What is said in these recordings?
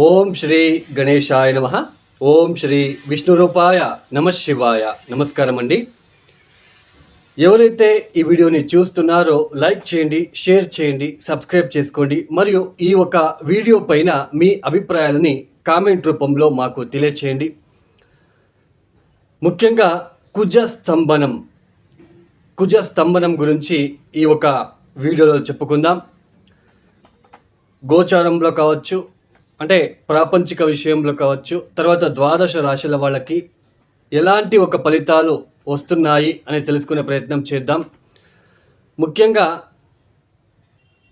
ఓం శ్రీ గణేశాయ నమః. ఓం శ్రీ విష్ణురూపాయ నమః శివాయ. నమస్కారం అండి. ఎవరైతే ఈ వీడియోని చూస్తున్నారో లైక్ చేయండి, షేర్ చేయండి, సబ్స్క్రైబ్ చేసుకోండి. మరియు ఈ ఒక వీడియో పైన మీ అభిప్రాయాలని కామెంట్ రూపంలో మాకు తెలియచేయండి. ముఖ్యంగా కుజ స్తంభనం గురించి ఈ ఒక వీడియోలో చెప్పుకుందాం. గోచారంలో కావచ్చు, అంటే ప్రాపంచిక విషయంలో కావచ్చు, తర్వాత ద్వాదశ రాశుల వాళ్ళకి ఎలాంటి ఒక ఫలితాలు వస్తున్నాయి అని తెలుసుకునే ప్రయత్నం చేద్దాం. ముఖ్యంగా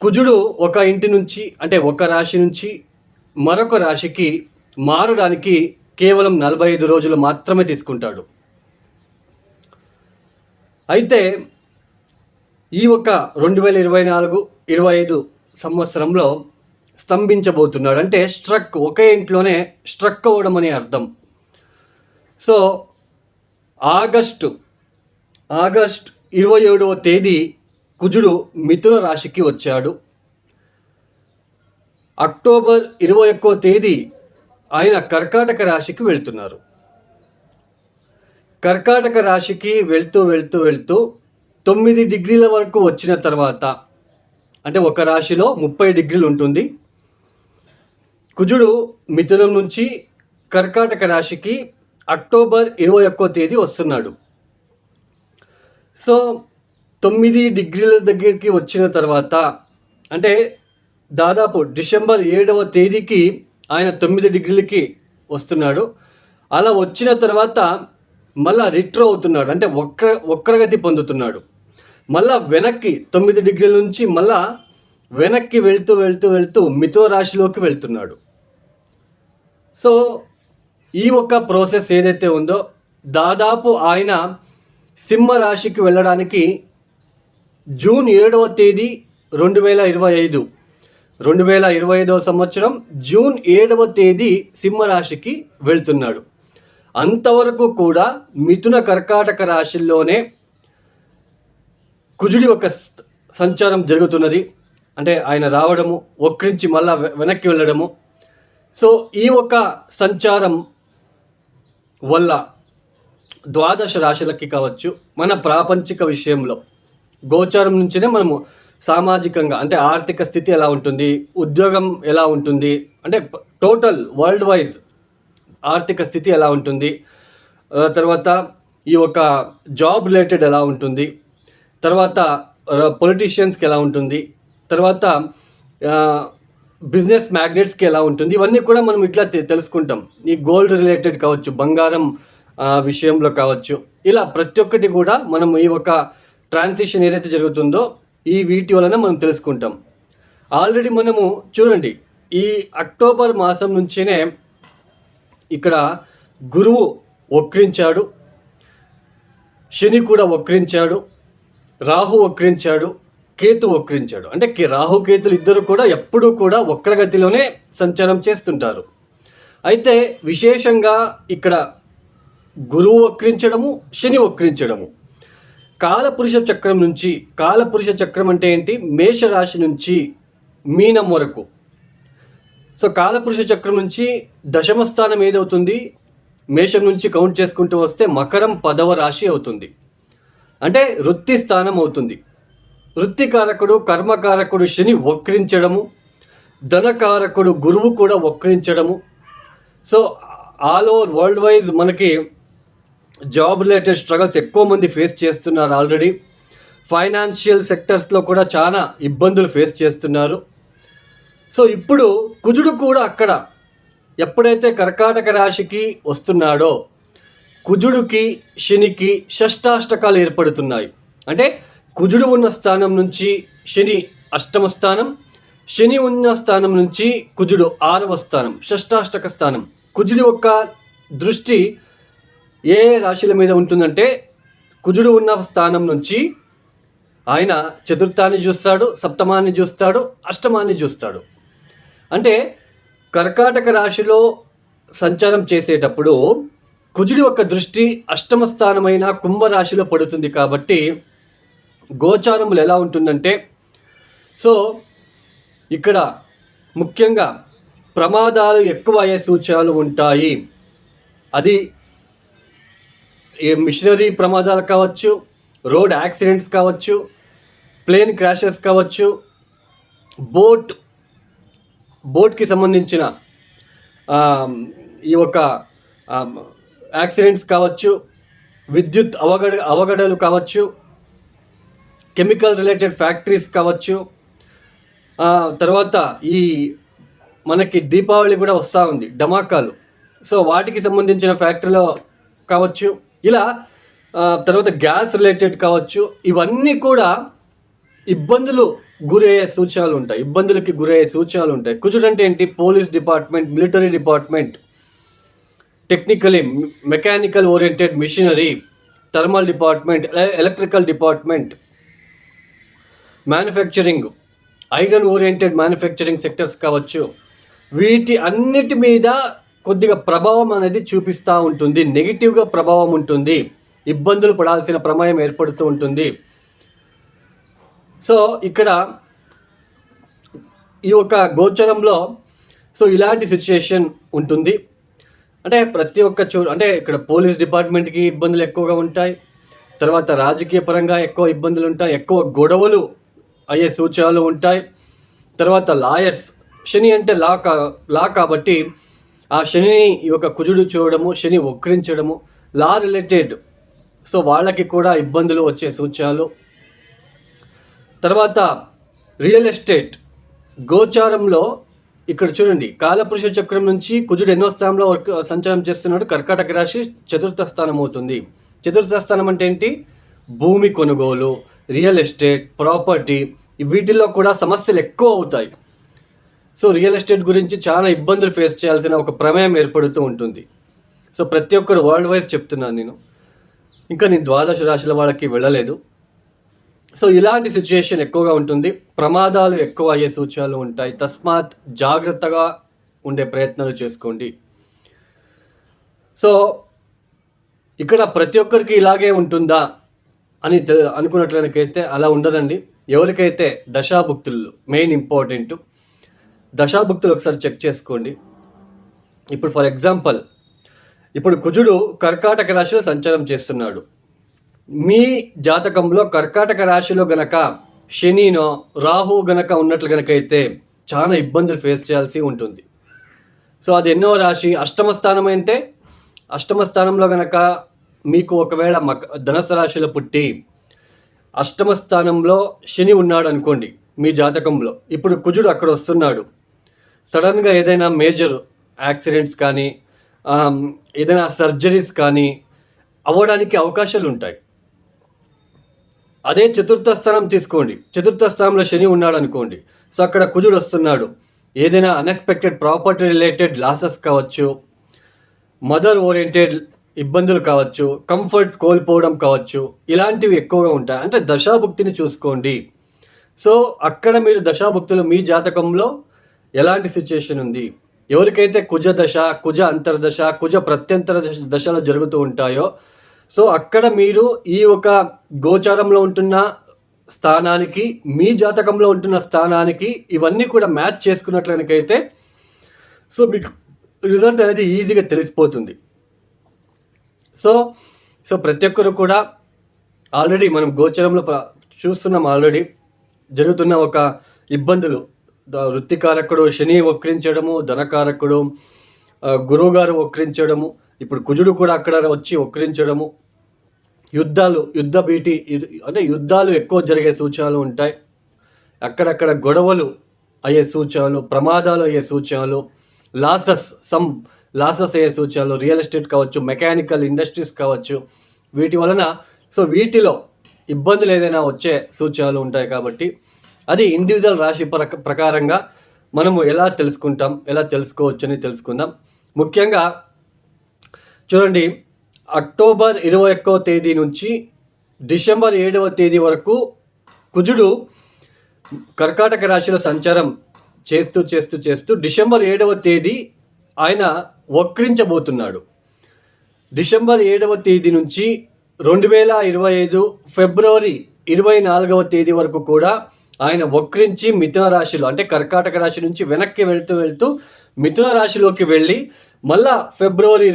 కుజుడు ఒక ఇంటి నుంచి, అంటే ఒక రాశి నుంచి మరొక రాశికి మారడానికి కేవలం 45 రోజులు మాత్రమే తీసుకుంటాడు. అయితే ఈ ఒక 2024-25 సంవత్సరంలో స్తంభించబోతున్నాడు. అంటే ఒకే ఇంట్లోనే స్ట్రక్ అవ్వడం అనే అర్థం. సో ఆగస్టు 27వ తేదీ కుజుడు మిథున రాశికి వచ్చాడు. అక్టోబర్ 21వ తేదీ ఆయన కర్కాటక రాశికి వెళ్తున్నారు. కర్కాటక రాశికి వెళ్తూ 9 డిగ్రీల వరకు వచ్చిన తర్వాత, అంటే ఒక రాశిలో 30 డిగ్రీలు ఉంటుంది. కుజుడు మిథునం నుంచి కర్కాటక రాశికి అక్టోబర్ 21వ తేదీ వస్తున్నాడు. సో 9 డిగ్రీల దగ్గరికి వచ్చిన తర్వాత, అంటే దాదాపు డిసెంబర్ 7వ తేదీకి ఆయన 9 డిగ్రీలకి వస్తున్నాడు. అలా వచ్చిన తర్వాత మళ్ళా రిట్రో అవుతున్నాడు, అంటే వక్రగతి పొందుతున్నాడు. మళ్ళా వెనక్కి 9 డిగ్రీల నుంచి మళ్ళా వెనక్కి వెళ్తూ మిథున రాశిలోకి వెళ్తున్నాడు. సో ఈ ఒక్క ప్రాసెస్ ఏదైతే ఉందో, దాదాపు ఆయన సింహ రాశికి వెళ్ళడానికి జూన్ 7వ తేదీ 2025 సంవత్సరం జూన్ 7వ తేదీ సింహరాశికి వెళ్తున్నాడు. అంతవరకు కూడా మిథున కర్కాటక రాశిల్లోనే కుజుడి ఒక సంచారం జరుగుతున్నది. అంటే ఆయన రావడము, వక్రించి మళ్ళా వెనక్కి వెళ్ళడము. సో ఈ ఒక సంచారం వల్ల ద్వాదశ రాశులకి కావచ్చు, మన ప్రాపంచిక విషయంలో గోచారం నుంచినే మనము సామాజికంగా, అంటే ఆర్థిక స్థితి ఎలా ఉంటుంది, ఉద్యోగం ఎలా ఉంటుంది, అంటే టోటల్ వరల్డ్ వైజ్ ఆర్థిక స్థితి ఎలా ఉంటుంది, తర్వాత ఈ ఒక జాబ్ రిలేటెడ్ ఎలా ఉంటుంది, తర్వాత పొలిటీషియన్స్కి ఎలా ఉంటుంది, తర్వాత బిజినెస్ మ్యాగ్నెట్స్కి ఎలా ఉంటుంది, ఇవన్నీ కూడా మనం ఇట్లా తెలుసుకుంటాం. ఈ గోల్డ్ రిలేటెడ్ కావచ్చు, బంగారం విషయంలో కావచ్చు, ఇలా ప్రతి ఒక్కటి కూడా మనం ఈ ఒక ట్రాన్సిషన్ ఏదైతే జరుగుతుందో ఈ వీటి వలన మనం తెలుసుకుంటాం. ఆల్రెడీ మనము చూడండి, ఈ అక్టోబర్ మాసం నుంచినే ఇక్కడ గురువు వక్రించాడు, శని కూడా వక్రించాడు, రాహు వక్రించాడు, కేతు వక్రించాడు. అంటే రాహుకేతులు ఇద్దరు కూడా ఎప్పుడూ కూడా వక్రగతిలోనే సంచారం చేస్తుంటారు. అయితే విశేషంగా ఇక్కడ గురువు వక్రించడము, శని వక్రించడము, కాలపురుష చక్రం అంటే ఏంటి, మేషరాశి నుంచి మీనం వరకు. సో కాలపురుష చక్రం నుంచి దశమ స్థానం ఏదవుతుంది, మేషం నుంచి కౌంట్ చేసుకుంటూ వస్తే మకరం 10వ రాశి అవుతుంది. అంటే వృత్తి స్థానం అవుతుంది. వృత్తికారకుడు, కర్మకారకుడు శని వక్రించడము, ధనకారకుడు గురువు కూడా వక్రించడము. So all over world wise మనకి జాబ్ రిలేటెడ్ స్ట్రగల్స్ ఎక్కువ మంది ఫేస్ చేస్తున్నారు. ఆల్రెడీ ఫైనాన్షియల్ సెక్టర్స్లో కూడా చాలా ఇబ్బందులు ఫేస్ చేస్తున్నారు. సో ఇప్పుడు కుజుడు కూడా అక్కడ ఎప్పుడైతే కర్కాటక రాశికి వస్తున్నాడో, కుజుడికి శనికి షష్టాష్టకాలు ఏర్పడుతున్నాయి. అంటే కుజుడు ఉన్న స్థానం నుంచి శని అష్టమ స్థానం, శని ఉన్న స్థానం నుంచి కుజుడు 6వ స్థానం, షష్టాష్టక స్థానం. కుజుడి యొక్క దృష్టి ఏ రాశుల మీద ఉంటుందంటే, కుజుడు ఉన్న స్థానం నుంచి ఆయన చతుర్థాన్ని చూస్తాడు, సప్తమాన్ని చూస్తాడు, అష్టమాన్ని చూస్తాడు. అంటే కర్కాటక రాశిలో సంచారం చేసేటప్పుడు కుజుడి యొక్క దృష్టి అష్టమ స్థానమైన కుంభరాశిలో పడుతుంది. కాబట్టి గోచారములు ఎలా ఉంటుందంటే, సో ఇక్కడ ముఖ్యంగా ప్రమాదాలు ఎక్కువ అయ్యే సూచనలు ఉంటాయి. అది మిషనరీ ప్రమాదాలు కావచ్చు, రోడ్ యాక్సిడెంట్స్ కావచ్చు, ప్లేన్ క్రాషెస్ కావచ్చు, బోట్కి సంబంధించిన ఈ యొక్క యాక్సిడెంట్స్ కావచ్చు, విద్యుత్ అవగడలు కావచ్చు, కెమికల్ రిలేటెడ్ ఫ్యాక్టరీస్ కావచ్చు, తర్వాత ఈ మనకి దీపావళి కూడా వస్తూ ఉంది, ధమాకాలు. సో వాటికి సంబంధించిన ఫ్యాక్టరీలో కావచ్చు, ఇలా తర్వాత గ్యాస్ రిలేటెడ్ కావచ్చు, ఇవన్నీ కూడా ఇబ్బందులకి గురయ్యే సూచనలు ఉంటాయి. కుజుడు అంటే ఏంటి? Police department, military department, technically mechanical oriented machinery, thermal department, electrical department, manufacturing, iron oriented manufacturing sectors కావచ్చు. వీటి అన్నిటి మీద కొద్దిగా ప్రభావం అనేది చూపిస్తూ ఉంటుంది, నెగిటివ్గా ప్రభావం ఉంటుంది, ఇబ్బందులు పడాల్సిన ప్రమాదం ఏర్పడుతూ ఉంటుంది. సో ఇక్కడ ఈ యొక్క గోచరంలో ఇలాంటి సిచ్యుయేషన్ ఉంటుంది. అంటే ప్రతి ఒక్క అంటే ఇక్కడ పోలీస్ డిపార్ట్మెంట్కి ఇబ్బందులు ఎక్కువగా ఉంటాయి, తర్వాత రాజకీయ పరంగా ఎక్కువ ఇబ్బందులు ఉంటాయి, ఎక్కువ గొడవలు అయ్యే సూచనలు ఉంటాయి. తర్వాత లాయర్స్, శని అంటే లా కాబట్టి ఆ శనిని ఈ యొక్క కుజుడు చూడడము, శని వక్రించడము, లా రిలేటెడ్, వాళ్ళకి కూడా ఇబ్బందులు వచ్చే సూచనలు. తర్వాత రియల్ ఎస్టేట్ గోచారంలో ఇక్కడ చూడండి, కాలపురుష చక్రం నుంచి కుజుడు ఎన్నో స్థానంలో సంచారం చేస్తున్నాడు? కర్కాటక రాశి చతుర్థ స్థానం అవుతుంది. చతుర్థ స్థానం అంటే ఏంటి? భూమి కొనుగోలు, రియల్ ఎస్టేట్, ప్రాపర్టీ, వీటిల్లో కూడా సమస్యలు ఎక్కువ అవుతాయి. రియల్ ఎస్టేట్ గురించి చాలా ఇబ్బందులు ఫేస్ చేయాల్సిన ఒక ప్రమేయం ఏర్పడుతూ ఉంటుంది. ప్రతి ఒక్కరు వరల్డ్ వైజ్ చెప్తున్నాను నేను, ఇంకా నేను ద్వాదశ రాశుల వాళ్ళకి వెళ్ళలేదు. ఇలాంటి సిచ్యుయేషన్ ఎక్కువగా ఉంటుంది, ప్రమాదాలు ఎక్కువ అయ్యే సూచనలు ఉంటాయి. తస్మాత్ జాగ్రత్తగా ఉండే ప్రయత్నాలు చేసుకోండి. ఇక్కడ ప్రతి ఒక్కరికి ఇలాగే ఉంటుందా అని అనుకున్నట్లయితే అలా ఉండదండి. ఎవరికైతే దశాభుక్తులు మెయిన్ ఇంపార్టెంట్, దశాభుక్తులు ఒకసారి చెక్ చేసుకోండి. ఇప్పుడు ఫర్ ఎగ్జాంపుల్, ఇప్పుడు కుజుడు కర్కాటక రాశిలో సంచారం చేస్తున్నాడు. మీ జాతకంలో కర్కాటక రాశిలో గనక శనినో రాహు గనక ఉన్నట్లు గనక అయితే చాలా ఇబ్బందులు ఫేస్ చేయాల్సి ఉంటుంది. అది ఎన్నో రాశి? అష్టమ స్థానం అయితే, అష్టమ స్థానంలో గనక మీకు ఒకవేళ ధనుసు రాశిలో పుట్టి అష్టమ స్థానంలో శని ఉన్నాడు అనుకోండి మీ జాతకంలో, ఇప్పుడు కుజుడు అక్కడ వస్తున్నాడు. సడన్గా ఏదైనా మేజర్ యాక్సిడెంట్స్ కానీ ఏదైనా సర్జరీస్ కానీ అవ్వడానికి అవకాశాలు ఉంటాయి. అదే చతుర్థ స్థానం తీసుకోండి, చతుర్థ స్థానంలో శని ఉన్నాడు అనుకోండి, అక్కడ కుజుడు వస్తున్నాడు. ఏదైనా అన్ఎక్స్పెక్టెడ్ ప్రాపర్టీ రిలేటెడ్ లాసెస్ కావచ్చు, మదర్ ఓరియంటెడ్ ఇబ్బందులు కావచ్చు, కంఫర్ట్ కోల్పోవడం కావచ్చు, ఇలాంటివి ఎక్కువగా ఉంటాయి. అంటే దశాభుక్తిని చూసుకోండి. అక్కడ మీరు దశాభుక్తులు మీ జాతకంలో ఎలాంటి సిచ్యుయేషన్ ఉంది, ఎవరికైతే కుజ దశ, కుజ అంతర్దశ, కుజ ప్రత్యంతర దశలు జరుగుతూ ఉంటాయో, అక్కడ మీరు ఈ ఒక గోచారంలో ఉంటున్న స్థానానికి, మీ జాతకంలో ఉంటున్న స్థానానికి ఇవన్నీ కూడా మ్యాచ్ చేసుకున్నట్లయితే మీకు రిజల్ట్ అనేది ఈజీగా తెలిసిపోతుంది. ప్రతి ఒక్కరు కూడా ఆల్రెడీ మనం గోచరంలో చూస్తున్నాం, ఆల్రెడీ జరుగుతున్న ఒక ఇబ్బందులు. వృత్తికారకుడు శని వక్రించడము, ధనకారకుడు గురువుగారు వక్రించడము, ఇప్పుడు కుజుడు కూడా అక్కడ వచ్చి వక్రించడము, యుద్ధ భీతి, అంటే యుద్ధాలు ఎక్కువ జరిగే సూచనలు ఉంటాయి. అక్కడక్కడ గొడవలు అయ్యే సూచనలు, ప్రమాదాలు అయ్యే సూచనలు, లాసెస్ అయ్యే సూచనలు, రియల్ ఎస్టేట్ కావచ్చు, మెకానికల్ ఇండస్ట్రీస్ కావచ్చు, వీటి వలన వీటిలో ఇబ్బందులు ఏదైనా వచ్చే సూచనలు ఉంటాయి. కాబట్టి అది ఇండివిజువల్ రాశి ప్రకారంగా మనము ఎలా తెలుసుకోవచ్చు అని తెలుసుకుందాం. ముఖ్యంగా చూడండి, అక్టోబర్ 21వ తేదీ నుంచి డిసెంబర్ 7వ తేదీ వరకు కుజుడు కర్కాటక రాశిలో సంచారం చేస్తూ డిసెంబర్ 7వ తేదీ ఆయన వక్రించబోతున్నాడు. డిసెంబర్ 7వ తేదీ నుంచి 2025 ఫిబ్రవరి 24వ తేదీ వరకు కూడా ఆయన వక్రించి మిథున రాశిలో, అంటే కర్కాటక రాశి నుంచి వెనక్కి వెళ్తూ మిథున రాశిలోకి వెళ్ళి మళ్ళా ఫిబ్రవరి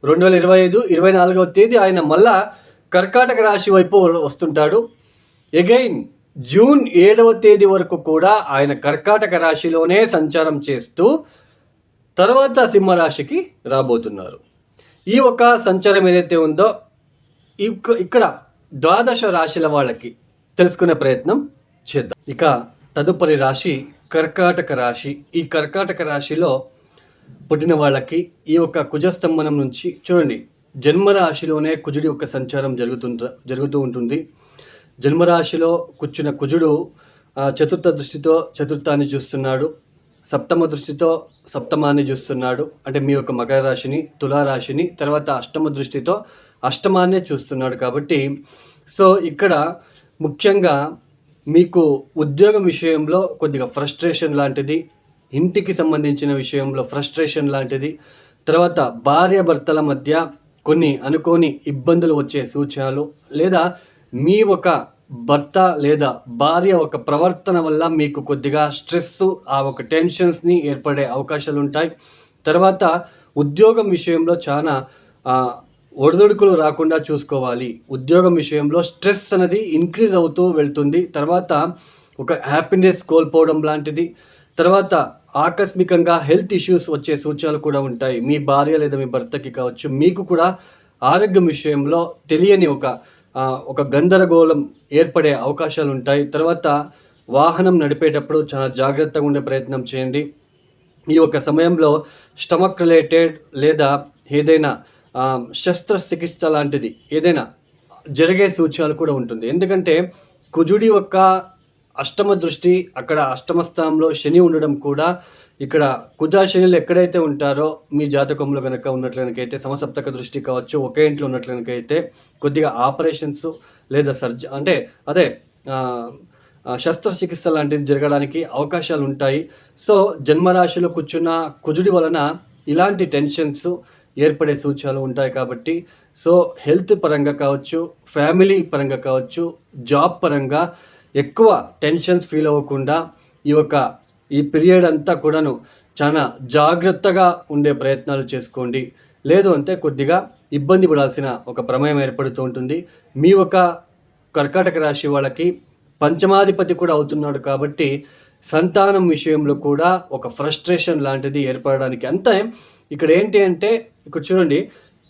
24వ తేదీ ఆయన మళ్ళా కర్కాటక రాశి వైపు వస్తుంటాడు. అగైన్ జూన్ 7వ తేదీ వరకు కూడా ఆయన కర్కాటక రాశిలోనే సంచారం చేస్తూ తర్వాత సింహరాశికి రాబోతున్నారు. ఈ ఒక సంచారం ఏదైతే ఉందో ఇక్కడ ద్వాదశ రాశుల వాళ్ళకి తెలుసుకునే ప్రయత్నం చేద్దాం. ఇక తదుపరి రాశి కర్కాటక రాశి. ఈ కర్కాటక రాశిలో పుట్టిన వాళ్ళకి ఈ యొక్క కుజస్తంభనం నుంచి చూడండి, జన్మరాశిలోనే కుజుడి యొక్క సంచారం జరుగుతూ ఉంటుంది. జన్మరాశిలో కూర్చున్న కుజుడు చతుర్థ దృష్టితో చతుర్థాన్ని చూస్తున్నాడు, సప్తమ దృష్టితో సప్తమాన్ని చూస్తున్నాడు. అంటే మీ యొక్క మకర రాశిని, తులారాశిని, తర్వాత అష్టమ దృష్టితో అష్టమాన్నే చూస్తున్నాడు. కాబట్టి సో ఇక్కడ ముఖ్యంగా మీకు ఉద్యోగం విషయంలో కొద్దిగా ఫ్రస్ట్రేషన్ లాంటిది, ఇంటికి సంబంధించిన విషయంలో ఫ్రస్ట్రేషన్ లాంటిది, తర్వాత భార్యాభర్తల మధ్య కొన్ని అనుకోని ఇబ్బందులు వచ్చే సూచనలు, లేదా మీ ఒక భర్త లేదా భార్య ఒక ప్రవర్తన వల్ల మీకు కొద్దిగా స్ట్రెస్, ఆ ఒక టెన్షన్స్ని ఏర్పడే అవకాశాలు ఉంటాయి. తర్వాత ఉద్యోగం విషయంలో చాలా ఒడిదుడుకులు రాకుండా చూసుకోవాలి. ఉద్యోగం విషయంలో స్ట్రెస్ అనేది ఇంక్రీజ్ అవుతూ వెళ్తుంది. తర్వాత ఒక హ్యాపీనెస్ కోల్పోవడం లాంటిది, తర్వాత ఆకస్మికంగా హెల్త్ ఇష్యూస్ వచ్చే సూచనలు కూడా ఉంటాయి. మీ భార్య లేదా మీ భర్తకి కావచ్చు, మీకు కూడా ఆరోగ్యం విషయంలో తెలియని ఒక గందరగోళం ఏర్పడే అవకాశాలు ఉంటాయి. తర్వాత వాహనం నడిపేటప్పుడు చాలా జాగ్రత్తగా ఉండే ప్రయత్నం చేయండి. ఈ యొక్క సమయంలో స్టమక్ రిలేటెడ్ లేదా ఏదైనా శస్త్రచికిత్స లాంటిది ఏదైనా జరిగే సూచనలు కూడా ఉంటుంది. ఎందుకంటే కుజుడి యొక్క అష్టమ దృష్టి, అక్కడ అష్టమ స్థానంలో శని ఉండడం కూడా, ఇక్కడ కుజ శనులు ఎక్కడైతే ఉంటారో మీ జాతకంలో కనుక ఉన్నట్లయితే సమసప్తక దృష్టి కావచ్చు, ఒకే ఇంట్లో ఉన్నట్లయితే కొద్దిగా ఆపరేషన్స్ లేదా శస్త్రచికిత్స లాంటిది జరగడానికి అవకాశాలు ఉంటాయి. సో జన్మరాశిలో కూర్చున్న కుజుడి వలన ఇలాంటి టెన్షన్స్ ఏర్పడే సూచనలు ఉంటాయి. కాబట్టి సో హెల్త్ పరంగా కావచ్చు, ఫ్యామిలీ పరంగా కావచ్చు, జాబ్ పరంగా ఎక్కువ టెన్షన్స్ ఫీల్ అవ్వకుండా ఈ పీరియడ్ అంతా కూడాను చాలా జాగ్రత్తగా ఉండే ప్రయత్నాలు చేసుకోండి. లేదు అంటే కొద్దిగా ఇబ్బంది పడాల్సిన ఒక ప్రమేయం ఏర్పడుతూ ఉంటుంది. మీ ఒక కర్కాటక రాశి వాళ్ళకి పంచమాధిపతి కూడా అవుతున్నాడు. కాబట్టి సంతానం విషయంలో కూడా ఒక ఫ్రస్ట్రేషన్ లాంటిది ఏర్పడడానికి అంతే. ఇక్కడ ఏంటి అంటే ఇక్కడ చూడండి,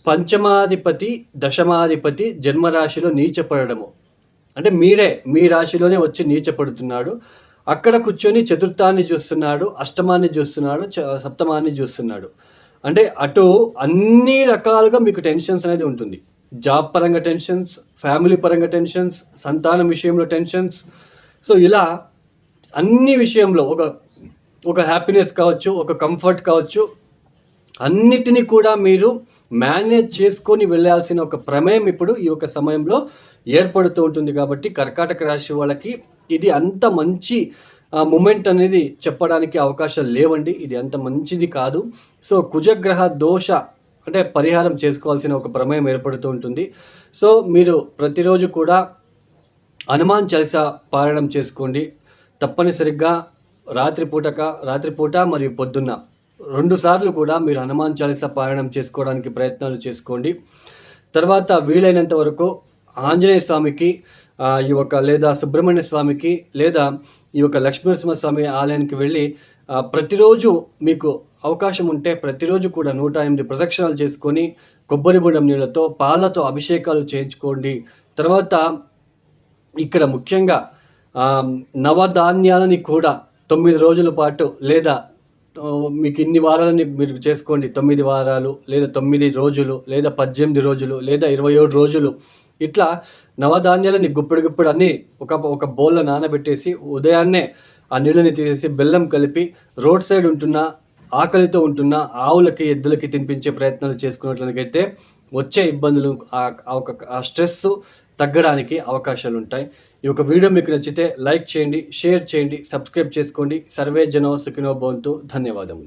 పంచమాధిపతి దశమాధిపతి జన్మరాశిలో నీచపడము, అంటే మీ రాశిలోనే వచ్చి నీచపడుతున్నాడు. అక్కడ కూర్చొని చతుర్థాన్ని చూస్తున్నాడు, అష్టమాన్ని చూస్తున్నాడు, సప్తమాన్ని చూస్తున్నాడు. అంటే అటు అన్ని రకాలుగా మీకు టెన్షన్స్ అనేది ఉంటుంది. జాబ్ పరంగా టెన్షన్స్, ఫ్యామిలీ పరంగా టెన్షన్స్, సంతానం విషయంలో టెన్షన్స్. సో ఇలా అన్ని విషయంలో ఒక హ్యాపీనెస్ కావచ్చు, ఒక కంఫర్ట్ కావచ్చు, అన్నిటినీ కూడా మీరు మేనేజ్ చేసుకొని వెళ్ళాల్సిన ఒక ప్రమేయం ఇప్పుడు ఈ యొక్క సమయంలో ఏర్పడుతూ ఉంటుంది. కాబట్టి కర్కాటక రాశి వాళ్ళకి ఇది అంత మంచి మూమెంట్ అనేది చెప్పడానికి అవకాశాలు లేవండి. ఇది అంత మంచిది కాదు. సో కుజగ్రహ దోష అంటే పరిహారం చేసుకోవాల్సిన ఒక ప్రమేయం ఏర్పడుతూ ఉంటుంది. సో మీరు ప్రతిరోజు కూడా హనుమాన్ చాలీసా పారాయణం చేసుకోండి. తప్పనిసరిగా రాత్రిపూట మరియు పొద్దున్న 2 సార్లు కూడా మీరు హనుమాన్ చాలీసా పారాయణం చేసుకోవడానికి ప్రయత్నాలు చేసుకోండి. తర్వాత వీలైనంత వరకు ఆంజనేయ స్వామికి లేదా సుబ్రహ్మణ్య స్వామికి లేదా ఈ యొక్క లక్ష్మీనరసింహస్వామి ఆలయానికి వెళ్ళి ప్రతిరోజు మీకు అవకాశం ఉంటే ప్రతిరోజు కూడా 108 ప్రదక్షిణాలు చేసుకొని కొబ్బరి బొండం నీళ్ళతో పాలతో అభిషేకాలు చేయించుకోండి. తర్వాత ఇక్కడ ముఖ్యంగా నవధాన్యాలని కూడా 9 రోజుల పాటు, లేదా మీకు ఇన్ని వారాలని మీరు చేసుకోండి, 9 వారాలు లేదా 9 రోజులు లేదా 18 రోజులు లేదా 27 రోజులు, ఇట్లా నవధాన్యాలని గుప్పెడు అన్నీ ఒక బౌల్లో నానబెట్టేసి ఉదయాన్నే ఆ నీళ్ళని తీసేసి బెల్లం కలిపి రోడ్ సైడ్ ఉంటున్న ఆకలితో ఉంటున్న ఆవులకి ఎద్దులకి తినిపించే ప్రయత్నాలు చేసుకున్నట్లయితే వచ్చే ఇబ్బందులు ఆ స్ట్రెస్ తగ్గడానికి అవకాశాలు ఉంటాయి. ఈ యొక్క వీడియో మీకు నచ్చితే లైక్ చేయండి, షేర్ చేయండి, సబ్స్క్రైబ్ చేసుకోండి. సర్వే జనో సుఖినో భవంతు. ధన్యవాదములు.